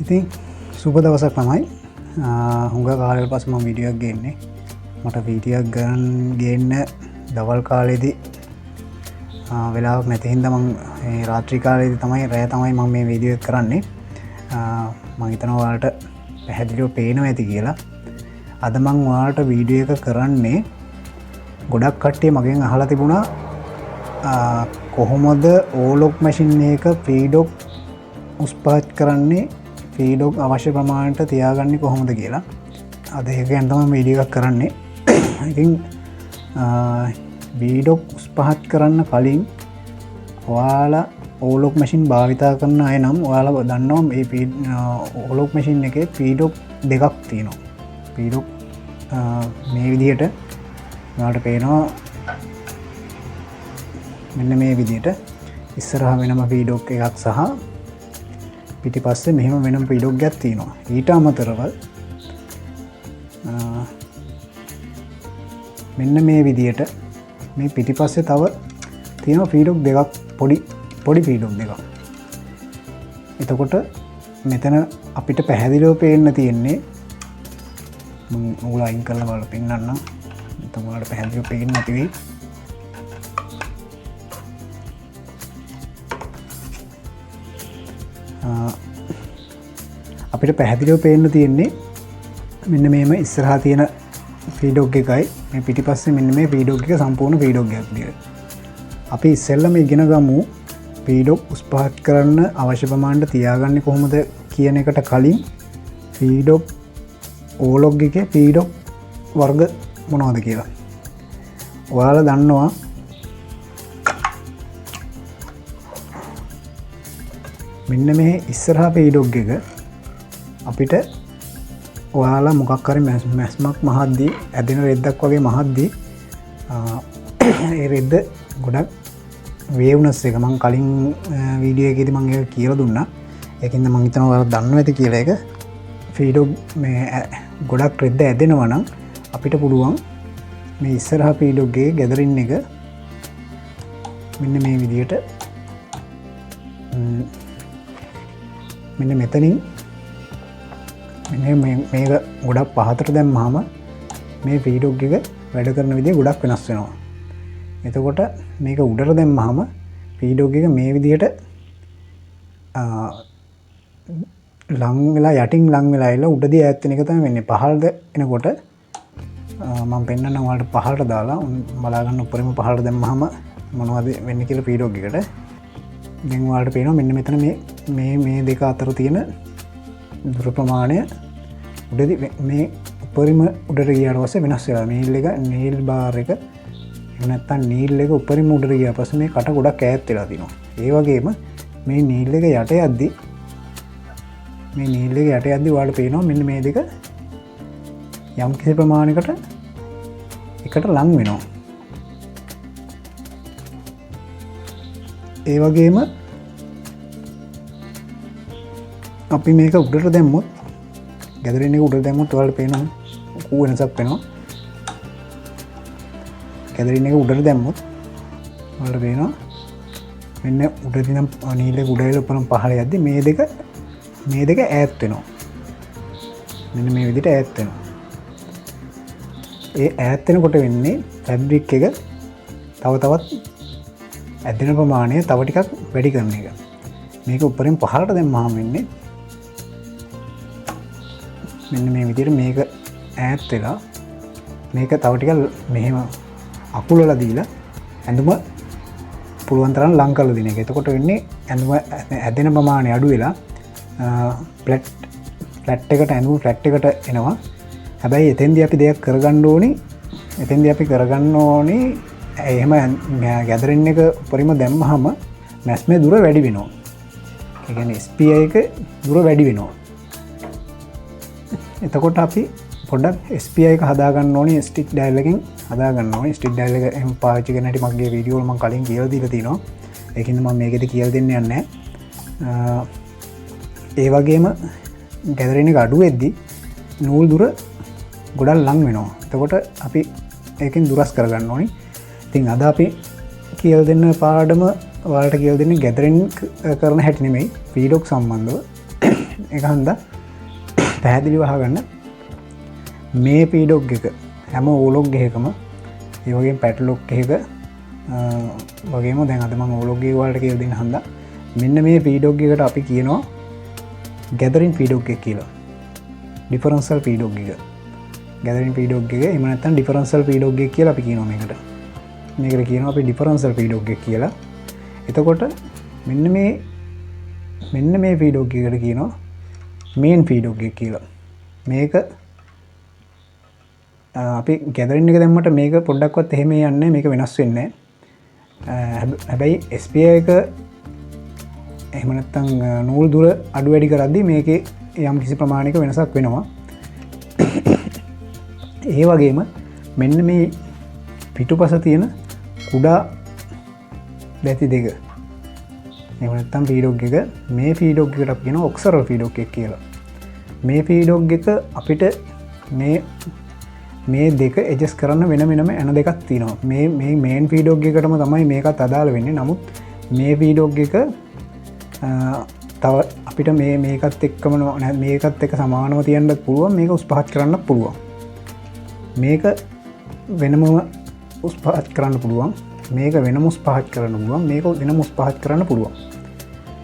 ඉතින් සුබ දවසක් තමයි හුඟ කාලෙකට පස්සේ මම වීඩියෝ එකක් ගේන්නේ. මට වීඩියෝ එකක් ගේන්න දවල් කාලේදී වෙලාවක් නැති හින්දා මම රාත්‍රී කාලේදී තමයි රෑ තමයි මම මේ වීඩියෝ එක කරන්නේ. මම හිතනවා ඔයාලට පැහැදිලිව පේනවා ඇති කියලා. අද මම ඔයාලට වීඩියෝ එක කරන්නේ ගොඩක් කට්ටිය මගෙන් අහලා තිබුණා කොහොමද ඕලොක් මැෂින් එක ෆීඩොක් උස්පාත් කරන්නේ ෆීඩොක් අවශ්‍ය ප්‍රමාණයට තියාගන්නේ කොහොමද කියලා. අද ඒක ගැන තමයි වීඩියෝ එකක් කරන්නේ. ඉතින් ෆීඩොක් උස්පහත් කරන්න කලින් ඔයාලා ඕලොක් මැෂින් භාවිතා කරන අය නම් ඔයාලා දන්නවා මේ ඕලොක් මැෂින් එකේ ෆීඩොක් දෙකක් තියෙනවා. ෆීඩොක් මේ විදිහට ඔයාලට පේනවා මෙන්න මේ විදිහට ඉස්සරහා වෙනම ෆීඩොක් එකක් සහ පිටිපස්සේ මෙහෙම වෙනම ෆීඩොක් එකක් තියෙනවා. ඊට අමතරව මෙන්න මේ විදිහට මේ පිටිපස්සේ තව තියෙනවා ෆීඩොක් දෙකක් පොඩි ෆීඩොක් දෙකක්. එතකොට මෙතන අපිට පැහැදිලිව පේන්න තියෙන්නේ මම ඔයගොල්ලෝ අයින් කරලා බලලා පෙන්නන්නම්. එතකොට ඔයාලට පැහැදිලිව පේන්න නැති වෙයි. අපිට පැහැදිලිව පේන්න තියෙන්නේ මෙන්න මේම ඉස්සරහා තියෙන ෆීඩොක් එකයි මේ පිටිපස්සේ මෙන්න මේ ෆීඩොක් එක සම්පූර්ණ ෆීඩොක් එකක් විදියට. අපි ඉස්සෙල්ලම ඉගෙන ගමු ෆීඩොක් උස්පහත් කරන්න අවශ්‍ය ප්‍රමාණයට තියාගන්නේ කොහොමද කියන එකට කලින් ෆීඩොක් ඕලොග් එකේ ෆීඩොක් වර්ග මොනවද කියලා. ඔයාලා දන්නවා මෙන්න මේ ඉස්සරහා ෆීඩොක් එක අපිට ඔයාලා මොකක් හරි මැස්මක් මහද්දී ඇදෙන රෙද්දක් වගේ මහද්දී ඒ රෙද්ද ගොඩක් වේව්නස් එක මම කලින් වීඩියෝ එකේදී මම ඒක කියලා දුන්නා. ඒකින්ද මම හිතනවා ඔයාලා දන්නවා ඇති කියලා ඒක. ෆීඩොක් මේ ගොඩක් රෙද්ද ඇදෙනවා නම් අපිට පුළුවන් මේ ඉස්සරහා ෆීඩොක් එකේ ගැදරින් එක මෙන්න මේ විදිහට මෙන්න මෙතනින් මේක ගොඩක් පහතට දැම්මහම මේ ෆීඩොක් එක වැඩ කරන විදිහ ගොඩක් වෙනස් වෙනවා. එතකොට මේක උඩට දැම්මහම ෆීඩොක් එක මේ විදිහට ලං වෙලා යටින් ලං වෙලා ඉල උඩදී ඈත් වෙන එක තමයි වෙන්නේ. පහළට එනකොට මම පෙන්නන්නම් ඔයාලට පහළට දාලා බලා ගන්න උඩරින්ම පහළට දැම්මහම මොනවද වෙන්නේ කියලා ෆීඩොක් එකට. දැන් ඔයාලට පේනවා මෙන්න මෙතන මේ දෙක අතර තියෙන දුර ප්‍රමාණය උඩදී මේ උඩරිම උඩට ගියාට පස්සේ වෙනස් වෙලා නීල් එක නීල් බාර් එක එහෙම නැත්නම් නීල් එක උඩරිම උඩට ගියා පස්සේ මේ කට ගොඩක් ඈත් වෙලා තිනවා. ඒ වගේම මේ නීල් එක යට යද්දි ඔයාලට පේනවා මෙන්න මේ දෙක යම් කිසි ප්‍රමාණයකට එකට ලං වෙනවා. ඒ වගේම අපි මේක උඩට දැම්මොත් ගැදරින් එක උඩට දැම්මොත් ඔයාලට පේනවා කූ වෙනසක් වෙනවා. ගැදරින් එක උඩට දැම්මොත් ඔයාලට පේනවා මෙන්න උඩ තියෙන නීල උඩ ඉල උඩරම පහළ යද්දි මේ දෙක ඈත් වෙනවා. මෙන්න මේ විදිහට ඈත් වෙනවා. ඒ ඈත් වෙනකොට වෙන්නේ ෆැබ්‍රික් එක තව තවත් ඇදෙන ප්‍රමාණය තව ටිකක් වැඩි කරන එක. මේක උඩරින් පහළට දැම්මහම වෙන්නේ මෙන්න මේ විදිහට මේක ඈත් වෙලා මේක තව ටිකක් මෙහෙම අකුලලා දීලා ඇඳුම පුළුවන් තරම් ලං කරලා දෙන එක. එතකොට වෙන්නේ ඇඳුම ඇදෙන ප්‍රමාණය අඩු වෙලා ෆ්ලැට් එකට ඇඳුම ෆ්ලැට් එකට එනවා. හැබැයි එතෙන්දී අපි දෙයක් කරගන්න ඕනේ. එහෙම ගැදරින් එක උඩරිම දැම්මහම මැස්මේ දුර වැඩි වෙනවා. ඒ කියන්නේ SPI එක දුර වැඩි වෙනවා. එතකොට අපි පොඩ්ඩක් SPI එක හදාගන්න ඕනේ. ස්ටික් ඩයල් එකෙන් හදාගන්න ඕනේ. ස්ටික් ඩයල් එක එහෙම පාවිච්චි කරන හැටි මගේ වීඩියෝ වල මම කලින් කියලා දීලා තිනවා. ඒකින්ද මම මේකෙදි කියලා දෙන්න යන්නේ නැහැ. ඒ වගේම ගැදරින් එක අඩු වෙද්දි නූල් දුර ගොඩක් ලං වෙනවා. එතකොට අපි ඒකෙන් දුරස් කරගන්න ඕනේ. ඉතින් අද අපි කියල් දෙන්න පාඩම වාට කියල් දෙන්න ගැදරෙන් කරන හැටි නෙමෙයි ෆීඩොක් සම්බන්ධව එක හන්ද පැහැදිලි වහගන්න මේ පීඩොග් එක හැම ඕලොග් එකම ඒවගේ පැටලොක් එක වගේම දැන් අදම ඕලොගගේ වලට කියල් දෙන්න හන්ද මෙන්න මේ පීඩොග් එකට අපි කියනවා ගැදරින් පීඩොග් එක කියලා ඩිෆරන්සල් පීඩොග් එක ගැදරින් පීඩොග් එක එම නැත්තම් ඩිෆරන්සල් පීඩොග් එක කියලා අපි කියනවා මේකට කියනවා අපි ඩිෆරන්සල් පීඩොග් එක කියලා එතකොට මෙන්න මේ පීඩොග් එකට කියනවා මේන් පීඩොග් එක කියලා මේක අපි ගැදරින් එක දැම්මට මේක පොඩ්ඩක්වත් එහෙම යන්නේ මේක වෙනස් වෙන්නේ හැබැයි SPI එක එහෙම නැත්තම් නූල් දුර අඩු වැඩි කරද්දී මේකේ යම් කිසි ප්‍රමාණයක වෙනසක් වෙනවා ඒ වගේම මෙන්න මේ පිටුපස තියෙන කුඩා දැති දෙක එහෙම නැත්තම් ෆීඩොග් එක මේ ෆීඩොග් එකට අපි කියනවා ඔක්සරල් ෆීඩොග් එක කියලා මේ ෆීඩොග් එක අපිට මේ දෙක එජස් කරන්න වෙනම ඇන දෙකක් තියෙනවා මේ මේන් ෆීඩොග් එකටම තමයි මේකත් අදාළ වෙන්නේ නමුත් මේ ෆීඩොග් එක තව අපිට මේකත් එක්කම මේකත් එක සමානව තියන්නත් පුළුවන් මේක උස් පහත් කරන්න පුළුවන් මේක වෙනම උස් පහත් කරන්න පුළුවන් මේක වෙනම උස් පහත් කරන්න පුළුවන් මේක වෙනම උස් පහත් කරන්න පුළුවන්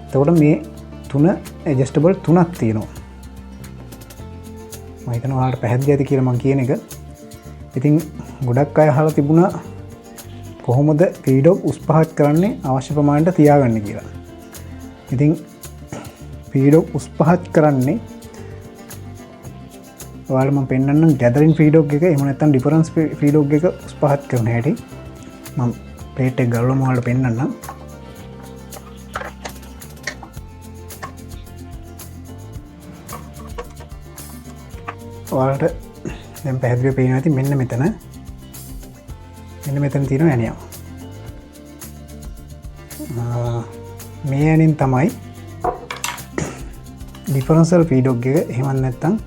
එතකොට මේ තුන ඇඩ්ජස්ටබල් තුනක් තියෙනවා මම හිතනවා ඔයාලට පැහැදිලි ඇති කියලා මම කියන එක ඉතින් ගොඩක් අය අහලා තිබුණා කොහොමද ෆීඩොග් උස් පහත් කරන්නේ අවශ්‍ය ප්‍රමාණයට තියාගන්න කියලා ඉතින් ෆීඩොග් උස් පහත් කරන්නේ ඔයාලට මම පෙන්නන්නම් ගැදරින් ෆීඩොග් එක එහෙම නැත්නම් ඩිෆරන්ස් ෆීඩොග් එක උස් පහත් කරන හැටි මම ප්ලේට් එක ගලවලා ඔයාලට පෙන්නන්නම් ඔයාලට දැන් පැහැදිලිව පේනවා ඇති මෙන්න මෙතන තියෙන ඇණියක් මේ ඇණින් තමයි ඩිෆරන්සල් ෆීඩොග් එක එහෙම නැත්නම්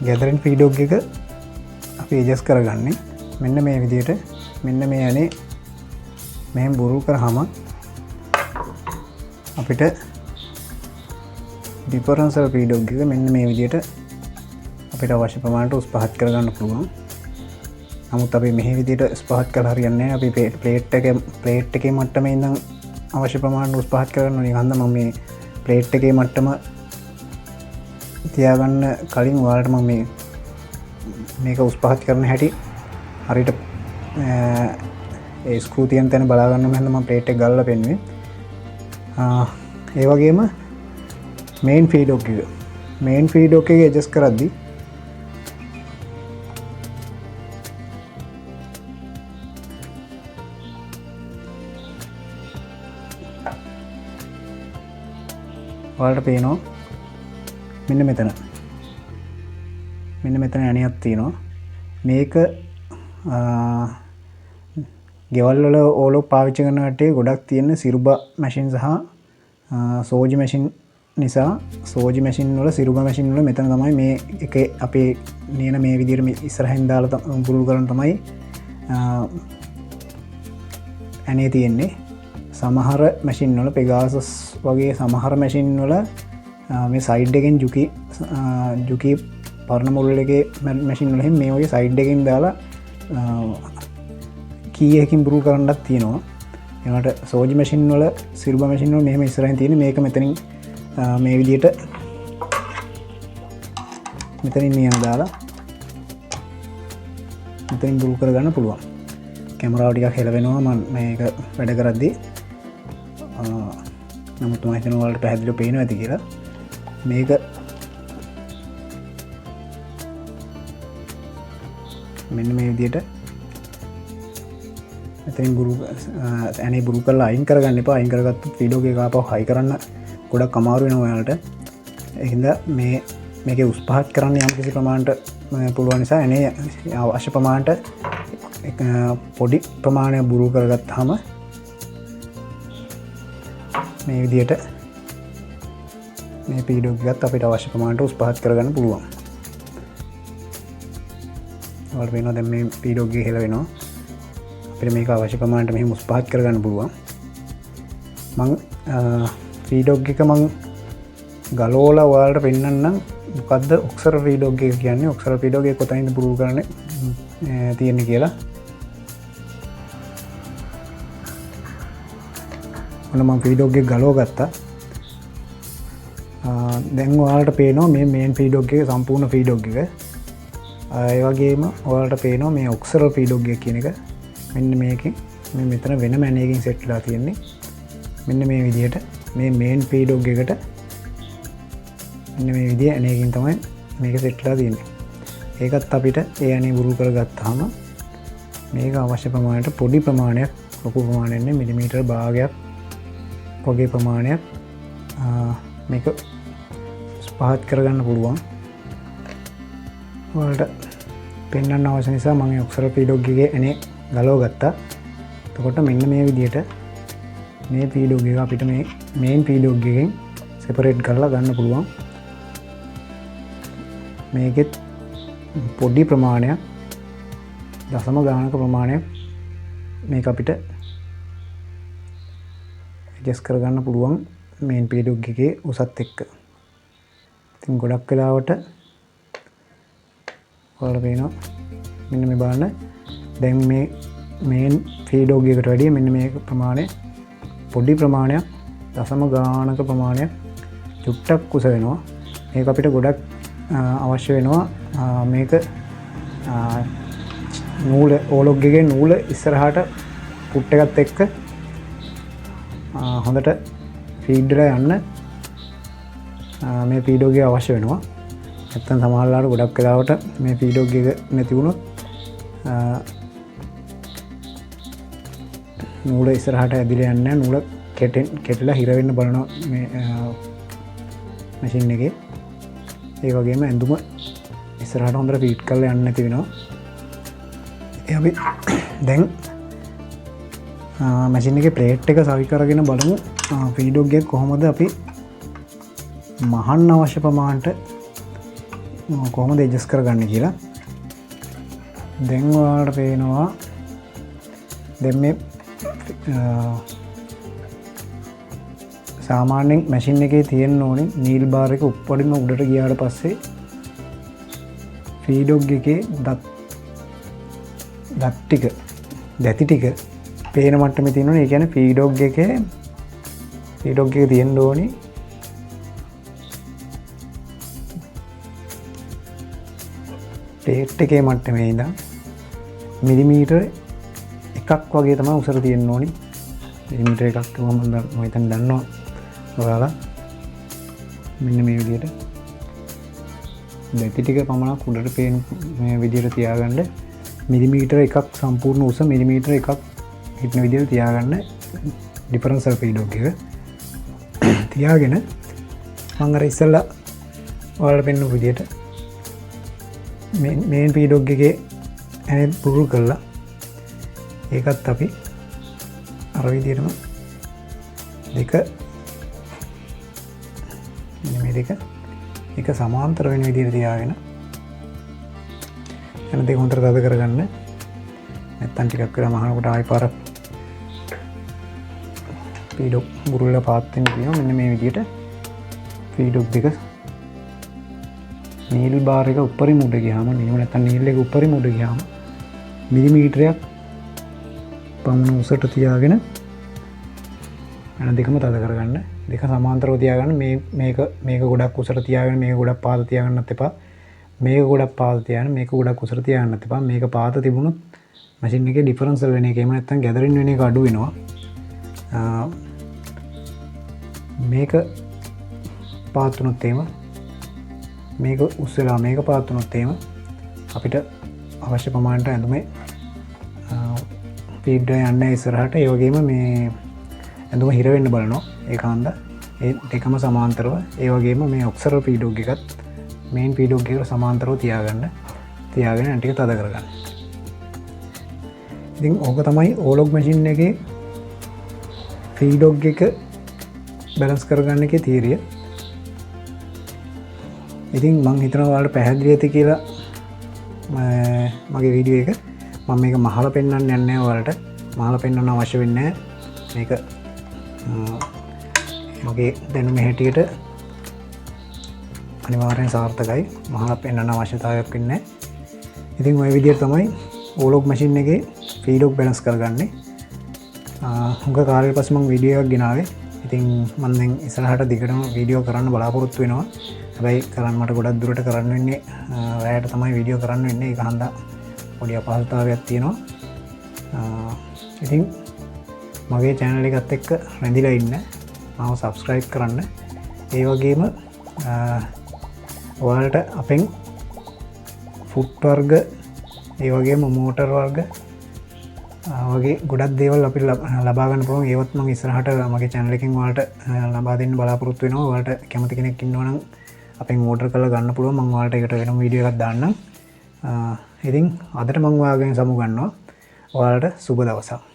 ගැදරින් ෆීඩොග් එක අපි ඇඩ්ජස්ට් කරගන්නේ මෙන්න මේ විදිහට මෙන්න මේ ඇනේ මෙහෙම බුරුල් කරාම අපිට ඩිෆරන්සල් ෆීඩොග් එක මෙන්න මේ විදිහට අපිට අවශ්‍ය ප්‍රමාණයට උස් පහත් කරගන්න පුළුවන් නමුත් අපි මෙහි විදිහට උස් පහත් කරලා හරියන්නේ නැහැ අපි ප්ලේට් එකේ මට්ටමේ ඉඳන් අවශ්‍ය ප්‍රමාණයට උස් පහත් කරගන්න ඕනේ හන්ද මම මේ ප්ලේට් එකේ මට්ටම තියාගන්න කලින් ඔයාලට මම මේක උස් පහත් කරන හැටි හරියට ඒ ස්ක්‍රූ තියෙන තැන බලා ගන්න මම මම ප්ලේට් එක ගල්ලා පෙන්නුවේ ඒ වගේම මේන් ෆීඩොග් එක ඇඩ්ජස්ට් කරද්දී ඔයාලට පේනවා මෙන්න මෙතන ඇණියක් තියෙනවා මේක ගෙවල් වල ඕලෝ පාවිච්චි කරන කට්ටිය ගොඩක් තියෙන සිරුබා මැෂින් සහ සෝජි මැෂින් නිසා සෝජි මැෂින් වල සිරුබා මැෂින් වල මෙතන තමයි මේ එක අපේ නියන මේ විදිහට මේ ඉස්සරහින් දාලා බුරුල් කරන තමයි ඇණේ තියෙන්නේ සමහර මැෂින් වල පෙගාසස් වගේ සමහර මැෂින් වල මේ සයිඩ් එකෙන් ජුකි පරණ මුල් එකේ මැෂින් වල මේ වගේ සයිඩ් එකෙන් දාලා කීයකින් බුරුල් කරන්නත් තියෙනවා ඒකට සෝජි මැෂින් වල සිරුබා මැෂින් වල මෙහෙම ඉස්සරහින් තියෙන මේක මෙතනින් මේ විදිහට මෙතනින් නියම දාලා මෙතනින් බුරුල් කරගන්න පුළුවන් කැමරාව ටිකක් හෙලවෙනවා මම මේක වැඩ කරද්දී නමුත් මම හිතනවා ඔයාලට පැහැදිලිව පේනවා ඇති කියලා මේක මෙන්න මේ විදිහට මෙතනින් ඇනේ බුරුල් කරලා අයින් කරගන්න එපා අයින් කරගත්තොත් ෆීඩොග් එක ආපහු හයි කරන්න ගොඩක් අමාරු වෙනවා ඔයාලට ඒ හින්දා මේකේ උස් පහත් කරන්න යම් කිසි ප්‍රමාණයට පුළුවන් නිසා ඇනේ අවශ්‍ය ප්‍රමාණයට පොඩි ප්‍රමාණයක් බුරුල් කරගත්තාම මේ විදිහට මේ ෆීඩොග් එකත් අපිට අවශ්‍ය ප්‍රමාණයට උස් පහත් කරගන්න පුළුවන් ඔයාලට පේනවා දැන් මේ ෆීඩොග් එක හෙල වෙනවා අපිට මේක අවශ්‍ය ප්‍රමාණයට මෙහෙම උස් පහත් කරගන්න පුළුවන්. මං ෆීඩොග් එක මං ගලෝලා ඔයාලට පෙන්වන්නම් මොකද්ද ඔක්සර් ෆීඩොග් එක කියන්නේ. ඔක්සර් ෆීඩොග් එක කොතනින්ද පුරුදු කරන්නේ තියෙන්නේ කියලා. ඔන්න මම ෆීඩොග් එක ගලව ගත්තා. දැන් ඔයාලට පේනවා මේ මේන් ෆීඩොග් එක සම්පූර්ණ ෆීඩොග් එක. ඒ වගේම ඔයාලට පේනවා මේ ඔක්සර් ෆීඩොග් එක කියන එක මෙන්න මේකෙන් මේ මෙතන වෙන මැනේකින් සෙට් වෙලා තියෙන්නේ. මෙන්න මේ විදිහට මේ මේන් ෆීඩොග් එකට මෙන්න මේ විදිහ ඇනේකින් තමයි මේක සෙට් වෙලා තියෙන්නේ. ඒකත් අපිට ඒ ඇනේ බුරු කරගත්තාම මේක අවශ්‍ය ප්‍රමාණයට පොඩි ප්‍රමාණයක් ලොකු ප්‍රමාණයක් නෙමෙයි මිලිමීටර් භාගයක් වගේ ප්‍රමාණයක් මේක පහත් කරගන්න පුළුවන්. ඔයාලට පෙන්වන්න අවශ්‍ය නිසා මම ඔක්සර් ෆීඩොග් එකේ ඇනේ ගලව ගත්තා. එතකොට මෙන්න මේ විදිහට මේ ෆීඩොග් එක අපිට මේ මේන් ෆීඩොග් එකෙන් සෙපරේට් කරලා ගන්න පුළුවන්. මේකෙත් පොඩි ප්‍රමාණයක් දශම ගානක ප්‍රමාණයක් මේක අපිට ඇඩ්ජස්ට් කරගන්න පුළුවන් මේන් ෆීඩොග් එකේ උසත් එක්ක. ඉතින් ගොඩක් වෙලාවට ඔයාලට පේනවා මෙන්න මේ බලන්න දැන් මේ මේන් ෆීඩොග් එකට වැඩිය මෙන්න මේ ප්‍රමාණය පොඩි ප්‍රමාණයක් දශම ගානක ප්‍රමාණයක් චුට්ටක් උස වෙනවා. මේක අපිට ගොඩක් අවශ්‍ය වෙනවා. මේක නූල ඕලොග් එකේ නූල ඉස්සරහට පුට් එකත් එක්ක හොඳට ෆීඩ් වෙලා යන්න මේ ෆීඩොග් එක අවශ්‍ය වෙනවා. නැත්තම් සමහරවිට ගොඩක් වෙලාවට මේ ෆීඩොග් එක නැති වුණොත් නූල ඉස්සරහට ඇදිලා යන්නේ නූල කෙටලා හිර වෙන්න බලනවා මේ මැෂින් එකේ. ඒ වගේම ඇඳුම ඉස්සරහට හොඳට ෆීඩ් කරලා යන්න නැති වෙනවා. ඒ අපි දැන් මැෂින් එකේ ප්ලේට් එක සවි කරගෙන බලමු ෆීඩොග් එක කොහොමද අපි මහන්න අවශ්‍ය ප්‍රමාණයට කොහොමද ඇඩ්ජස්ට් කරගන්නේ කියලා. දැන් ඔයාලට පේනවා දැන් මේ සාමාන්‍යයෙන් මැෂින් එකේ තියෙන්න ඕනේ නීල් බාර් එක උඩින්ම උඩට ගියාට පස්සේ ෆීඩොග් එකේ දැති ටික පේන මට්ටමේ තියෙනවා. ඒ කියන්නේ ෆීඩොග් එකේ තියෙන්න ඕනේ ප්ලේට් එකේ මට්ටමේ ඉඳන් මිලිමීටර් එකක් වගේ තමයි උසර තියෙන්න ඕනේ. මිලිමීටර් එකක් මම හිතන් දන්නවා ඔයාලා. මෙන්න මේ විදිහට දැති ටික පමණක් උඩට පේන මේ විදිහට තියාගන්න. මිලිමීටර් එකක් සම්පූර්ණ උස මිලිමීටර් එකක් හිටන විදිහට තියාගන්න ඩිෆරන්ෂල් ෆීඩොග් එක තියාගෙන මම අර ඉස්සෙල්ලා ඔයාලට පෙන්නපු විදිහට මේන් ෆීඩොග් එකේ ඇනේ පුරුදු කරලා ඒකත් අපි අර විදිහටම දෙක සමාන්තර වෙන විදිහට තියාගෙන එන දෙක හොඳට තද කරගන්න. නැත්තම් ටිකක් වෙලා මහනකොට ආයෙ පාර ෆීඩොග් බුරුල්ල පාත් වෙන්න තියෙනවා. මෙන්න මේ විදිහට ෆීඩොග් දෙක නීල් බාර් එක උඩරිම උඩ ගියාම නැත්තම් නීල් එක උඩරිම උඩ ගියාම මිලිමීටරයක් පමණ උසට තියාගෙන අන දෙකම තද කරගන්න. දෙක සමාන්තරව තියාගන්න. මේක ගොඩක් උසට තියාගෙන මේක ගොඩක් පහත තියාගන්නත් එපා. මේක ගොඩක් පහත තියාගෙන මේක ගොඩක් උසට තියාගන්නත් එපා. මේක පහත තිබුණොත් මැෂින් එකේ ඩිෆරන්ෂල් වෙන එක එහෙම නැත්නම් ගැදරින් වෙන එක අඩු වෙනවා. මේක පහත වුණොත් එහෙම මේක උස් වෙලා මේක පහත වුණොත් එහෙම අපිට අවශ්‍ය ප්‍රමාණයට ඇඳුමේ ෆීඩ් යන්න ඉස්සරහට. ඒ වගේම මේ ඇඳුම හිර වෙන්න බලනවා ඒකාන්ත. ඒ දෙකම සමාන්තරව. ඒ වගේම මේ ඔක්සර් ෆීඩොග් එකත් මේන් ෆීඩොග් එකට සමාන්තරව තියාගෙන ටික තද කරගන්න. ඉතින් ඕක තමයි ඕලොග් මැෂින් එකේ ෆීඩොග් එක බැලන්ස් කරගන්න එකේ තීරිය. ඉතින් මං හිතනවා ඔයාලට පැහැදිලි ඇති කියලා මගේ වීඩියෝ එක. මම මේක මහලා පෙන්වන්න යන්නේ ඔයාලට. මහල පෙන්වන්න අවශ්‍ය වෙන්නේ මේක මගේ දැනුම හැටියට අනිවාර්යෙන් සාර්ථකයි මහල පෙන්වන්න අවශ්‍යතාවයක් වෙන්නේ ඉතින් ওই විදිහට තමයි ඕලොග් මැෂින් එකේ ෆීලොග් බැලන්ස් කරගන්නේ හුඟ කාලෙකට පස්සේ මම වීඩියෝ එකක් ගෙනාවේ ඉතින් මම දැන් ඉස්සරහට දිගටම වීඩියෝ කරන්න බලාපොරොත්තු වෙනවා හැබැයි කරන්න මට ගොඩක් දුරට කරන්න වෙන්නේ රැයට තමයි වීඩියෝ කරන්න වෙන්නේ ඒක හන්දා පොඩි අපහසුතාවයක් තියෙනවා ඉතින් මගේ channel එකත් එක්ක රැඳිලා ඉන්න මාව subscribe කරන්න ඒ වගේම ඔයාලට අපෙන් ෆුඩ් වර්ග ඒ වගේම මෝටර් වර්ග වගේ ගොඩක් දේවල් අපිට ලබා ගන්න පුළුවන් ඒවත් මම ඉස්සරහට මගේ channel එකෙන් ඔයාලට ලබා දෙන්න බලාපොරොත්තු වෙනවා ඔයාලට කැමති කෙනෙක් ඉන්නවා නම් අපෙන් ඕඩර් කරලා ගන්න පුළුවන් මම ඔයාලට ඒකට වෙනම වීඩියෝ එකක් දාන්නම් ඉතින් අදට මම ඔයාගෙන් සමු ගන්නවා ඔයාලට සුබ දවසක්